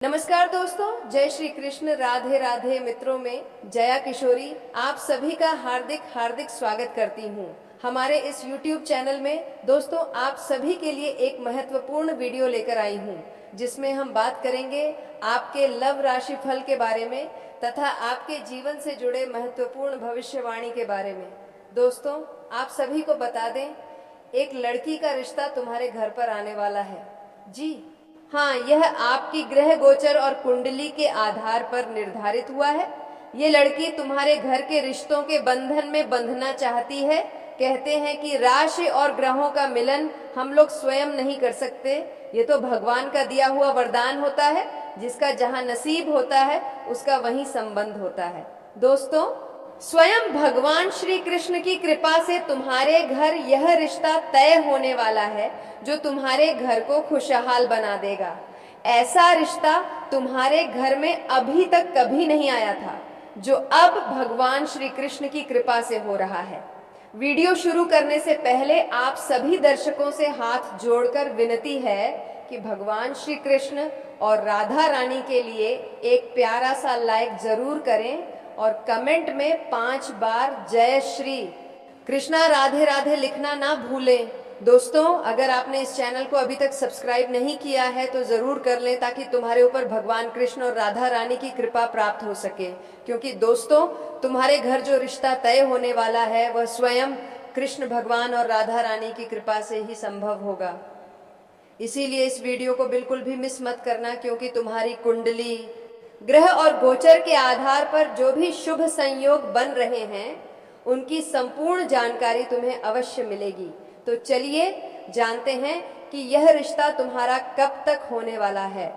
नमस्कार दोस्तों, जय श्री कृष्ण। राधे राधे मित्रों में जया किशोरी आप सभी का हार्दिक हार्दिक स्वागत करती हूँ हमारे इस YouTube चैनल में। दोस्तों, आप सभी के लिए एक महत्वपूर्ण वीडियो लेकर आई हूँ जिसमें हम बात करेंगे आपके लव राशि फल के बारे में तथा आपके जीवन से जुड़े महत्वपूर्ण भविष्यवाणी के बारे में। दोस्तों, आप सभी को बता दें, एक लड़की का रिश्ता तुम्हारे घर पर आने वाला है। जी हाँ, यह आपकी ग्रह गोचर और कुंडली के आधार पर निर्धारित हुआ है। ये लड़की तुम्हारे घर के रिश्तों के बंधन में बंधना चाहती है। कहते हैं कि राशि और ग्रहों का मिलन हम लोग स्वयं नहीं कर सकते, ये तो भगवान का दिया हुआ वरदान होता है। जिसका जहाँ नसीब होता है उसका वहीं संबंध होता है। दोस्तों, स्वयं भगवान श्री कृष्ण की कृपा से तुम्हारे घर यह रिश्ता तय होने वाला है जो तुम्हारे घर को खुशहाल बना देगा। ऐसा रिश्ता तुम्हारे घर में अभी तक कभी नहीं आया था जो अब भगवान श्री कृष्ण की कृपा से हो रहा है। वीडियो शुरू करने से पहले आप सभी दर्शकों से हाथ जोड़कर विनती है कि भगवान श्री कृष्ण और राधा रानी के लिए एक प्यारा सा लाइक जरूर करें और कमेंट में 5 बार जय श्री कृष्णा राधे राधे लिखना ना भूलें। दोस्तों, अगर आपने इस चैनल को अभी तक सब्सक्राइब नहीं किया है तो जरूर कर लें ताकि तुम्हारे ऊपर भगवान कृष्ण और राधा रानी की कृपा प्राप्त हो सके। क्योंकि दोस्तों, तुम्हारे घर जो रिश्ता तय होने वाला है वह स्वयं कृष्ण भगवान और राधा रानी की कृपा से ही संभव होगा। इसीलिए इस वीडियो को बिल्कुल भी मिस मत करना, क्योंकि तुम्हारी कुंडली, ग्रह और गोचर के आधार पर जो भी शुभ संयोग बन रहे हैं उनकी संपूर्ण जानकारी तुम्हें अवश्य मिलेगी। तो चलिए जानते हैं कि यह रिश्ता तुम्हारा कब तक होने वाला है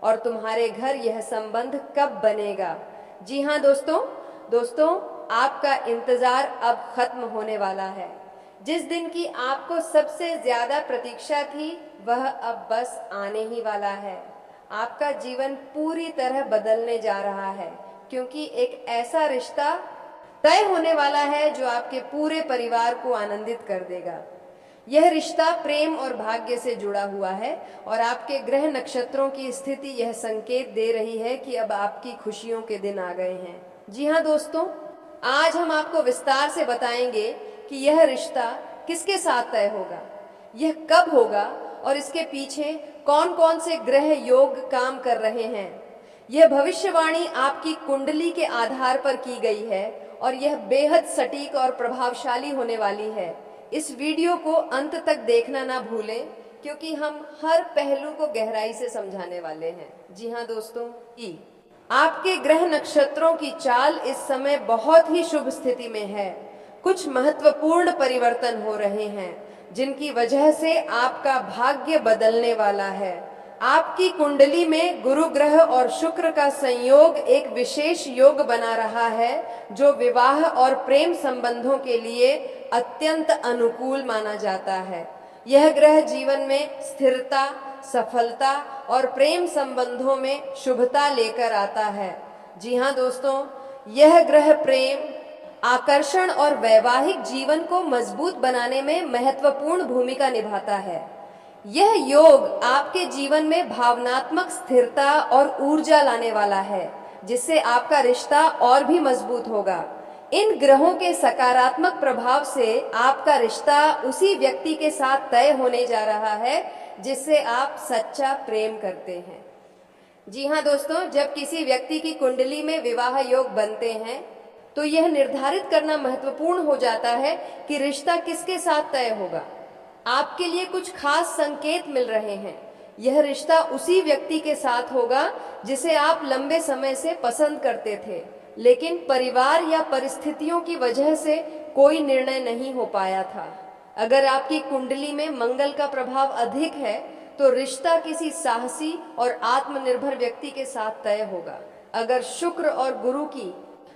और तुम्हारे घर यह संबंध कब बनेगा। जी हाँ दोस्तों, आपका इंतजार अब खत्म होने वाला है। जिस दिन की आपको सबसे ज्यादा प्रतीक्षा थी वह अब बस आने ही वाला है। आपका जीवन पूरी तरह बदलने जा रहा है, क्योंकि एक ऐसा रिश्ता तय होने वाला है जो आपके पूरे परिवार को आनंदित कर देगा। यह रिश्ता प्रेम और भाग्य से जुड़ा हुआ है और आपके ग्रह नक्षत्रों की स्थिति यह संकेत दे रही है कि अब आपकी खुशियों के दिन आ गए हैं। जी हाँ दोस्तों, आज हम आपको विस्तार से बताएंगे कि यह रिश्ता किसके साथ तय होगा, यह कब होगा और इसके पीछे कौन कौन से ग्रह योग काम कर रहे हैं। यह भविष्यवाणी आपकी कुंडली के आधार पर की गई है और यह बेहद सटीक और प्रभावशाली होने वाली है। इस वीडियो को अंत तक देखना ना भूलें, क्योंकि हम हर पहलू को गहराई से समझाने वाले हैं। जी हाँ दोस्तों, आपके ग्रह नक्षत्रों की चाल इस समय बहुत ही शुभ स्थिति में है। कुछ महत्वपूर्ण परिवर्तन हो रहे हैं जिनकी वजह से आपका भाग्य बदलने वाला है। आपकी कुंडली में गुरु ग्रह और शुक्र का संयोग एक विशेष योग बना रहा है जो विवाह और प्रेम संबंधों के लिए अत्यंत अनुकूल माना जाता है। यह ग्रह जीवन में स्थिरता, सफलता और प्रेम संबंधों में शुभता लेकर आता है। जी हाँ दोस्तों, यह ग्रह प्रेम, आकर्षण और वैवाहिक जीवन को मजबूत बनाने में महत्वपूर्ण भूमिका निभाता है। यह योग आपके जीवन में भावनात्मक स्थिरता और ऊर्जा लाने वाला है, जिससे आपका रिश्ता और भी मजबूत होगा। इन ग्रहों के सकारात्मक प्रभाव से आपका रिश्ता उसी व्यक्ति के साथ तय होने जा रहा है जिससे आप सच्चा प्रेम करते हैं। जी हाँ दोस्तों, जब किसी व्यक्ति की कुंडली में विवाह योग बनते हैं तो यह निर्धारित करना महत्वपूर्ण हो जाता है कि रिश्ता किसके साथ तय होगा। आपके लिए कुछ खास संकेत मिल रहे हैं। यह रिश्ता उसी व्यक्ति के साथ होगा जिसे आप लंबे समय से पसंद करते थे, लेकिन परिवार या परिस्थितियों की वजह से कोई निर्णय नहीं हो पाया था। अगर आपकी कुंडली में मंगल का प्रभाव अधिक है तो रिश्ता किसी साहसी और आत्मनिर्भर व्यक्ति के साथ तय होगा। अगर शुक्र और गुरु की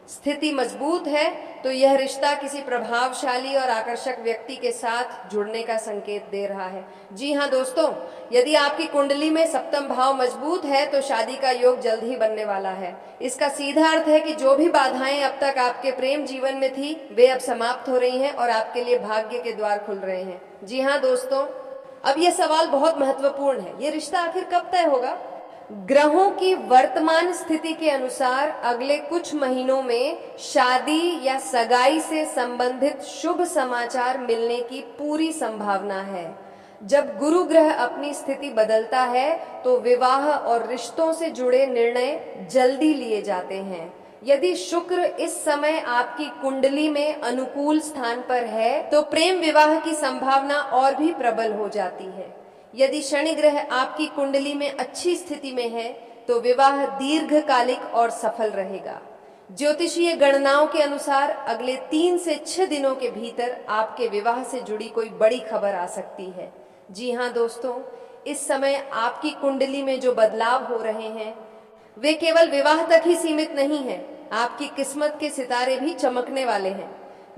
स्थिति मजबूत है तो यह रिश्ता किसी प्रभावशाली और आकर्षक व्यक्ति के साथ जुड़ने का संकेत दे रहा है। जी हाँ दोस्तों, यदि आपकी कुंडली में सप्तम भाव मजबूत है तो शादी का योग जल्द ही बनने वाला है। इसका सीधा अर्थ है कि जो भी बाधाएं अब तक आपके प्रेम जीवन में थी वे अब समाप्त हो रही हैं और आपके लिए भाग्य के द्वार खुल रहे हैं। जी हाँ दोस्तों, अब यह सवाल बहुत महत्वपूर्ण है, ये रिश्ता आखिर कब तय होगा। ग्रहों की वर्तमान स्थिति के अनुसार अगले कुछ महीनों में शादी या सगाई से संबंधित शुभ समाचार मिलने की पूरी संभावना है। जब गुरु ग्रह अपनी स्थिति बदलता है तो विवाह और रिश्तों से जुड़े निर्णय जल्दी लिए जाते हैं। यदि शुक्र इस समय आपकी कुंडली में अनुकूल स्थान पर है तो प्रेम विवाह की संभावना और भी प्रबल हो जाती है। यदि शनि ग्रह आपकी कुंडली में अच्छी स्थिति में है तो विवाह दीर्घकालिक और सफल रहेगा। ज्योतिषीय गणनाओं के अनुसार अगले 3 से 6 दिनों के भीतर आपके विवाह से जुड़ी कोई बड़ी खबर आ सकती है। जी हाँ दोस्तों, इस समय आपकी कुंडली में जो बदलाव हो रहे हैं वे केवल विवाह तक ही सीमित नहीं है, आपकी किस्मत के सितारे भी चमकने वाले हैं।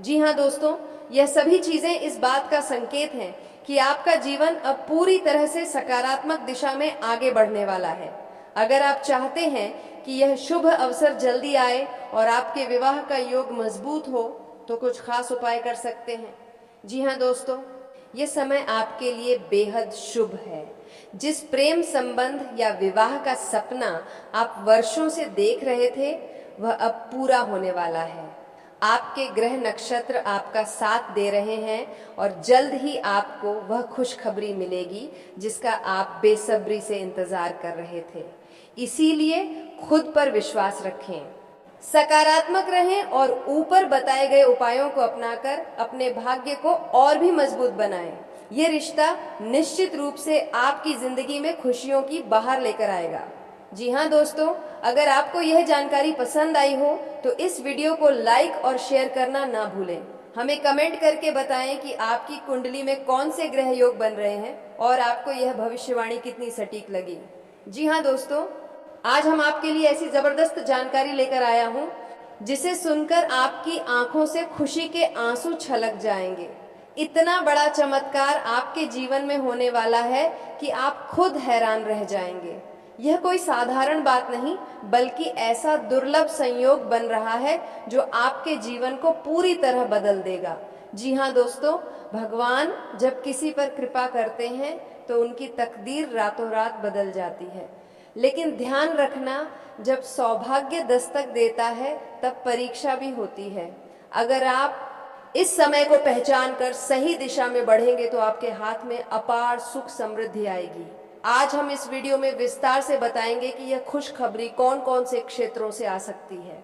जी हाँ दोस्तों, यह सभी चीजें इस बात का संकेत हैं कि आपका जीवन अब पूरी तरह से सकारात्मक दिशा में आगे बढ़ने वाला है। अगर आप चाहते हैं कि यह शुभ अवसर जल्दी आए और आपके विवाह का योग मजबूत हो तो कुछ खास उपाय कर सकते हैं। जी हाँ दोस्तों, ये समय आपके लिए बेहद शुभ है। जिस प्रेम संबंध या विवाह का सपना आप वर्षों से देख रहे थे वह अब पूरा होने वाला है। आपके ग्रह नक्षत्र आपका साथ दे रहे हैं और जल्द ही आपको वह खुशखबरी मिलेगी जिसका आप बेसब्री से इंतजार कर रहे थे। इसीलिए खुद पर विश्वास रखें, सकारात्मक रहें और ऊपर बताए गए उपायों को अपनाकर अपने भाग्य को और भी मजबूत बनाएं। ये रिश्ता निश्चित रूप से आपकी जिंदगी में खुशियों की बहार लेकर आएगा। जी हाँ दोस्तों, अगर आपको यह जानकारी पसंद आई हो तो इस वीडियो को लाइक और शेयर करना ना भूलें। हमें कमेंट करके बताएं कि आपकी कुंडली में कौन से ग्रह योग बन रहे हैं और आपको यह भविष्यवाणी कितनी सटीक लगी। जी हाँ दोस्तों, आज हम आपके लिए ऐसी जबरदस्त जानकारी लेकर आया हूँ जिसे सुनकर आपकी आंखों से खुशी के आंसू छलक जाएंगे। इतना बड़ा चमत्कार आपके जीवन में होने वाला है कि आप खुद हैरान रह जाएंगे। यह कोई साधारण बात नहीं बल्कि ऐसा दुर्लभ संयोग बन रहा है जो आपके जीवन को पूरी तरह बदल देगा। जी हाँ दोस्तों, भगवान जब किसी पर कृपा करते हैं तो उनकी तकदीर रातों रात बदल जाती है। लेकिन ध्यान रखना, जब सौभाग्य दस्तक देता है तब परीक्षा भी होती है। अगर आप इस समय को पहचान कर सही दिशा में बढ़ेंगे तो आपके हाथ में अपार सुख समृद्धि आएगी। आज हम इस वीडियो में विस्तार से बताएंगे कि यह खुशखबरी कौन कौन से क्षेत्रों से आ सकती है,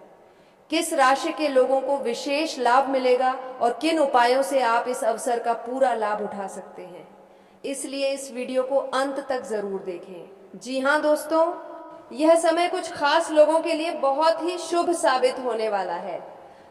किस राशि के लोगों को विशेष लाभ मिलेगा और किन उपायों से आप इस अवसर का पूरा लाभ उठा सकते हैं। इसलिए इस वीडियो को अंत तक जरूर देखें। जी हाँ दोस्तों, यह समय कुछ खास लोगों के लिए बहुत ही शुभ साबित होने वाला है।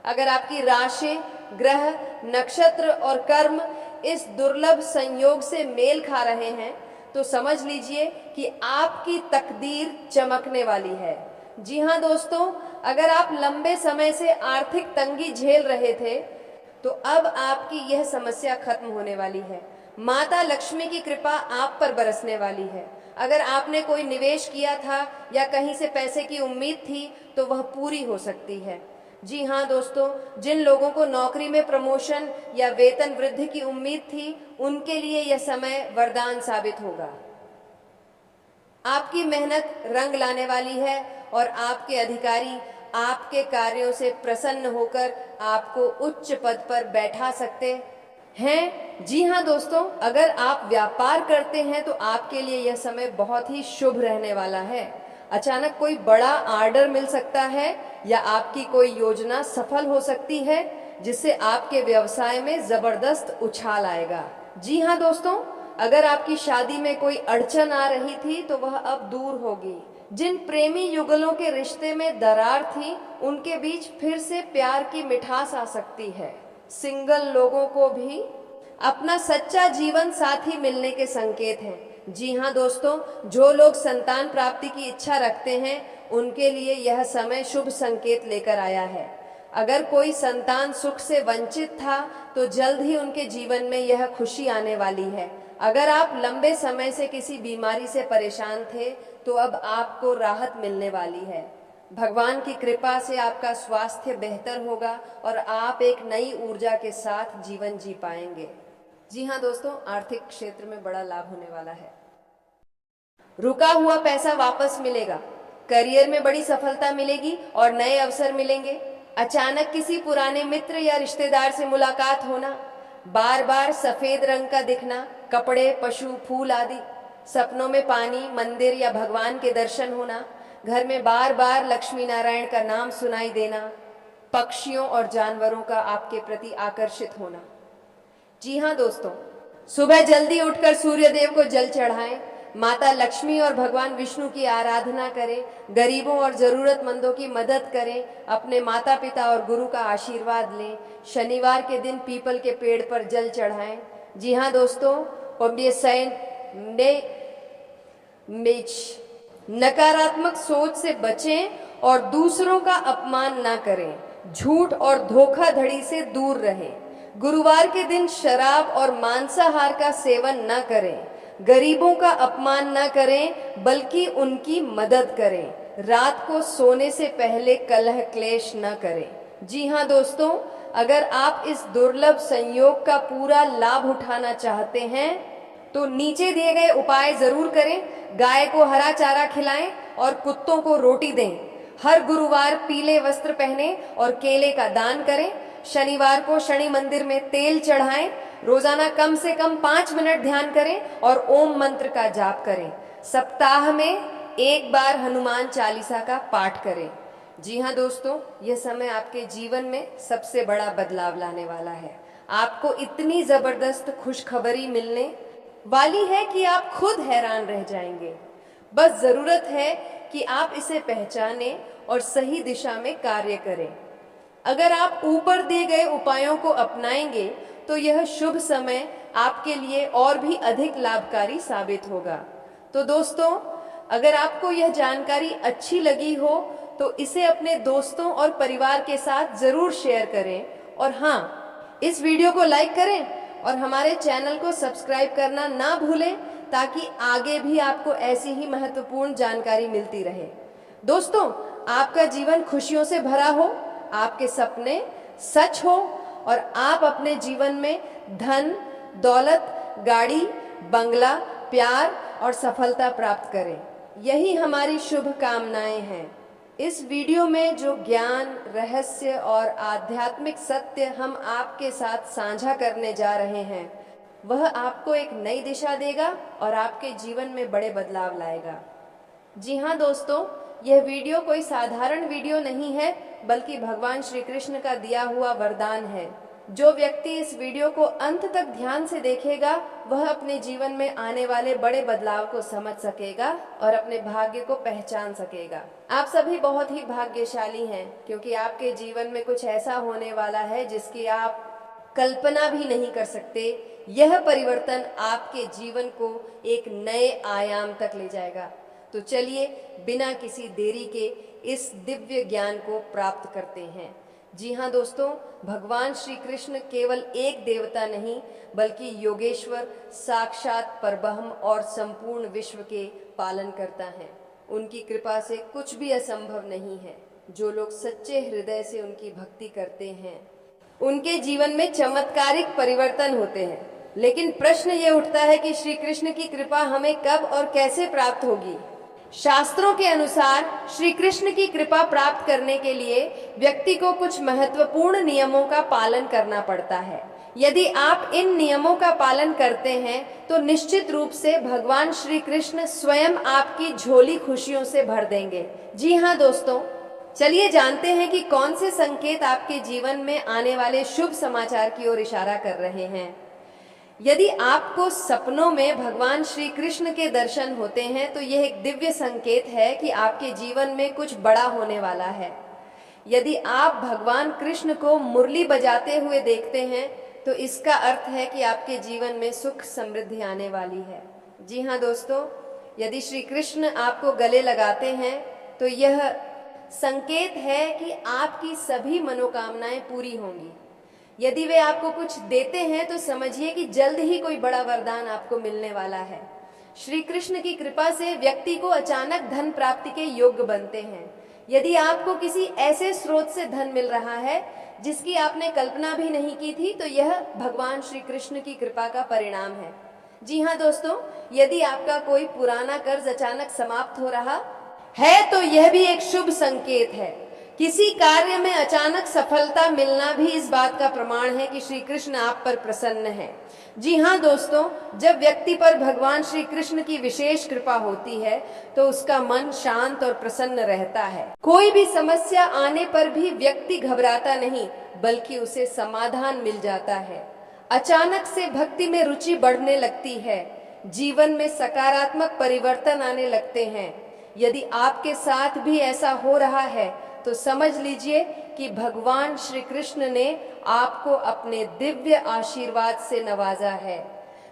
अगर आपकी राशि, ग्रह, नक्षत्र और कर्म इस दुर्लभ संयोग से मेल खा रहे हैं तो समझ लीजिए कि आपकी तकदीर चमकने वाली है। जी हाँ दोस्तों, अगर आप लंबे समय से आर्थिक तंगी झेल रहे थे तो अब आपकी यह समस्या खत्म होने वाली है। माता लक्ष्मी की कृपा आप पर बरसने वाली है। अगर आपने कोई निवेश किया था या कहीं से पैसे की उम्मीद थी तो वह पूरी हो सकती है। जी हाँ दोस्तों, जिन लोगों को नौकरी में प्रमोशन या वेतन वृद्धि की उम्मीद थी उनके लिए यह समय वरदान साबित होगा। आपकी मेहनत रंग लाने वाली है और आपके अधिकारी आपके कार्यों से प्रसन्न होकर आपको उच्च पद पर बैठा सकते हैं। जी हाँ दोस्तों, अगर आप व्यापार करते हैं तो आपके लिए यह समय बहुत ही शुभ रहने वाला है। अचानक कोई बड़ा ऑर्डर मिल सकता है या आपकी कोई योजना सफल हो सकती है जिससे आपके व्यवसाय में जबरदस्त उछाल आएगा। जी हाँ दोस्तों, अगर आपकी शादी में कोई अड़चन आ रही थी तो वह अब दूर होगी। जिन प्रेमी युगलों के रिश्ते में दरार थी उनके बीच फिर से प्यार की मिठास आ सकती है। सिंगल लोगों को भी अपना सच्चा जीवन साथी मिलने के संकेत हैं। जी हाँ दोस्तों, जो लोग संतान प्राप्ति की इच्छा रखते हैं उनके लिए यह समय शुभ संकेत लेकर आया है। अगर कोई संतान सुख से वंचित था तो जल्द ही उनके जीवन में यह खुशी आने वाली है। अगर आप लंबे समय से किसी बीमारी से परेशान थे तो अब आपको राहत मिलने वाली है। भगवान की कृपा से आपका स्वास्थ्य बेहतर होगा और आप एक नई ऊर्जा के साथ जीवन जी पाएंगे। जी हाँ दोस्तों, आर्थिक क्षेत्र में बड़ा लाभ होने वाला है। रुका हुआ पैसा वापस मिलेगा, करियर में बड़ी सफलता मिलेगी और नए अवसर मिलेंगे। अचानक किसी पुराने मित्र या रिश्तेदार से मुलाकात होना, बार बार सफेद रंग का दिखना, कपड़े, पशु, फूल आदि, सपनों में पानी, मंदिर या भगवान के दर्शन होना, घर में बार बार लक्ष्मी नारायण का नाम सुनाई देना, पक्षियों और जानवरों का आपके प्रति आकर्षित होना। जी हाँ दोस्तों, सुबह जल्दी उठकर सूर्य देव को जल चढ़ाएं, माता लक्ष्मी और भगवान विष्णु की आराधना करें, गरीबों और जरूरतमंदों की मदद करें, अपने माता पिता और गुरु का आशीर्वाद लें। शनिवार के दिन पीपल के पेड़ पर जल चढ़ाएं। जी हाँ दोस्तों, नकारात्मक सोच से बचें और दूसरों का अपमान ना करें। झूठ और धोखाधड़ी से दूर रहें। गुरुवार के दिन शराब और मांसाहार का सेवन न करें। गरीबों का अपमान न करें बल्कि उनकी मदद करें। रात को सोने से पहले कलह क्लेश न करें। जी हाँ दोस्तों, अगर आप इस दुर्लभ संयोग का पूरा लाभ उठाना चाहते हैं तो नीचे दिए गए उपाय जरूर करें। गाय को हरा चारा खिलाएं और कुत्तों को रोटी दें। हर गुरुवार पीले वस्त्र पहने और केले का दान करें। शनिवार को शनि मंदिर में तेल चढ़ाएं। रोजाना कम से कम 5 मिनट ध्यान करें और ओम मंत्र का जाप करें। सप्ताह में एक बार हनुमान चालीसा का पाठ करें। जी हाँ दोस्तों, यह समय आपके जीवन में सबसे बड़ा बदलाव लाने वाला है। आपको इतनी जबरदस्त खुशखबरी मिलने वाली है कि आप खुद हैरान रह जाएंगे। बस जरूरत है कि आप इसे पहचानें और सही दिशा में कार्य करें। अगर आप ऊपर दिए गए उपायों को अपनाएंगे तो यह शुभ समय आपके लिए और भी अधिक लाभकारी साबित होगा। तो दोस्तों, अगर आपको यह जानकारी अच्छी लगी हो तो इसे अपने दोस्तों और परिवार के साथ जरूर शेयर करें। और हाँ, इस वीडियो को लाइक करें और हमारे चैनल को सब्सक्राइब करना ना भूलें ताकि आगे भी आपको ऐसी ही महत्वपूर्ण जानकारी मिलती रहे। दोस्तों, आपका जीवन खुशियों से भरा हो, आपके सपने सच हो और आप अपने जीवन में धन, दौलत, गाड़ी, बंगला, प्यार और सफलता प्राप्त करें। यही हमारी शुभकामनाएं हैं। इस वीडियो में जो ज्ञान, रहस्य और आध्यात्मिक सत्य हम आपके साथ साझा करने जा रहे हैं वह आपको एक नई दिशा देगा और आपके जीवन में बड़े बदलाव लाएगा। जी हाँ दोस्तों, यह वीडियो कोई साधारण वीडियो नहीं है बल्कि भगवान श्री कृष्ण का दिया हुआ वरदान है। जो व्यक्ति इस वीडियो को अंत तक ध्यान से देखेगा वह अपने जीवन में आने वाले बड़े बदलाव को समझ सकेगा और अपने भाग्य को पहचान सकेगा। आप सभी बहुत ही भाग्यशाली हैं क्योंकि आपके जीवन में कुछ ऐसा होने वाला है जिसकी आप कल्पना भी नहीं कर सकते। यह परिवर्तन आपके जीवन को एक नए आयाम तक ले जाएगा। तो चलिए बिना किसी देरी के इस दिव्य ज्ञान को प्राप्त करते हैं। जी हाँ दोस्तों, भगवान श्री कृष्ण केवल एक देवता नहीं बल्कि योगेश्वर, साक्षात परब्रह्म और संपूर्ण विश्व के पालन करता है। उनकी कृपा से कुछ भी असंभव नहीं है। जो लोग सच्चे हृदय से उनकी भक्ति करते हैं उनके जीवन में चमत्कारिक परिवर्तन होते हैं। लेकिन प्रश्न ये उठता है कि श्री कृष्ण की कृपा हमें कब और कैसे प्राप्त होगी। शास्त्रों के अनुसार श्री कृष्ण की कृपा प्राप्त करने के लिए व्यक्ति को कुछ महत्वपूर्ण नियमों का पालन करना पड़ता है। यदि आप इन नियमों का पालन करते हैं तो निश्चित रूप से भगवान श्री कृष्ण स्वयं आपकी झोली खुशियों से भर देंगे। जी हाँ दोस्तों, चलिए जानते हैं कि कौन से संकेत आपके जीवन में आने वाले शुभ समाचार की ओर इशारा कर रहे हैं। यदि आपको सपनों में भगवान श्री कृष्ण के दर्शन होते हैं तो यह एक दिव्य संकेत है कि आपके जीवन में कुछ बड़ा होने वाला है। यदि आप भगवान कृष्ण को मुरली बजाते हुए देखते हैं तो इसका अर्थ है कि आपके जीवन में सुख समृद्धि आने वाली है। जी हाँ दोस्तों, यदि श्री कृष्ण आपको गले लगाते हैं तो यह संकेत है कि आपकी सभी मनोकामनाएं पूरी होंगी। यदि वे आपको कुछ देते हैं तो समझिए कि जल्द ही कोई बड़ा वरदान आपको मिलने वाला है। श्री कृष्ण की कृपा से व्यक्ति को अचानक धन प्राप्ति के योग्य बनते हैं। यदि आपको किसी ऐसे स्रोत से धन मिल रहा है जिसकी आपने कल्पना भी नहीं की थी तो यह भगवान श्री कृष्ण की कृपा का परिणाम है। जी हाँ दोस्तों, यदि आपका कोई पुराना कर्ज अचानक समाप्त हो रहा है तो यह भी एक शुभ संकेत है। किसी कार्य में अचानक सफलता मिलना भी इस बात का प्रमाण है कि श्री कृष्ण आप पर प्रसन्न है। जी हाँ दोस्तों, जब व्यक्ति पर भगवान श्री कृष्ण की विशेष कृपा होती है तो उसका मन शांत और प्रसन्न रहता है। कोई भी समस्या आने पर भी व्यक्ति घबराता नहीं, बल्कि उसे समाधान मिल जाता है। अचानक से भक्ति में रुचि बढ़ने लगती है, जीवन में सकारात्मक परिवर्तन आने लगते हैं। यदि आपके साथ भी ऐसा हो रहा है तो समझ लीजिए कि भगवान श्री कृष्ण ने आपको अपने दिव्य आशीर्वाद से नवाजा है।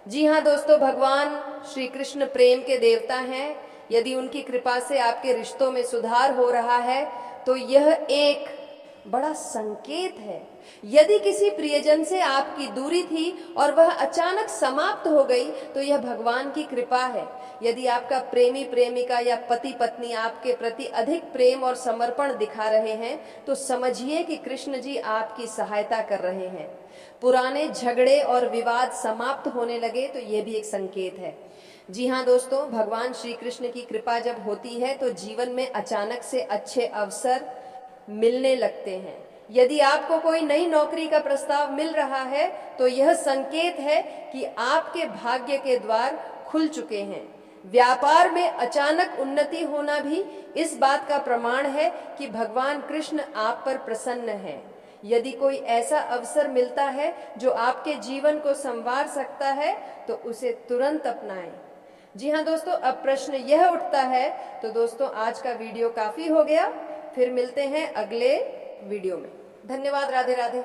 जी हाँ दोस्तों, भगवान श्री कृष्ण प्रेम के देवता हैं। यदि उनकी कृपा से आपके रिश्तों में सुधार हो रहा है तो यह एक बड़ा संकेत है। यदि किसी प्रियजन से आपकी दूरी थी और वह अचानक समाप्त हो गई तो यह भगवान की कृपा है। यदि आपका प्रेमी प्रेमिका या पति पत्नी आपके प्रति अधिक प्रेम और समर्पण दिखा रहे हैं तो समझिए कि कृष्ण जी आपकी सहायता कर रहे हैं। पुराने झगड़े और विवाद समाप्त होने लगे तो यह भी एक संकेत है। जी हाँ दोस्तों, भगवान श्री कृष्ण की कृपा जब होती है तो जीवन में अचानक से अच्छे अवसर मिलने लगते हैं। यदि आपको कोई नई नौकरी का प्रस्ताव मिल रहा है तो यह संकेत है कि आपके भाग्य के द्वार खुल चुके हैं। व्यापार में अचानक उन्नति होना भी इस बात का प्रमाण है कि भगवान कृष्ण आप पर प्रसन्न है। यदि कोई ऐसा अवसर मिलता है जो आपके जीवन को संवार सकता है तो उसे तुरंत अपनाएं। जी हाँ दोस्तों, अब प्रश्न यह उठता है, तो दोस्तों आज का वीडियो काफी हो गया, फिर मिलते हैं अगले वीडियो में। धन्यवाद। राधे राधे।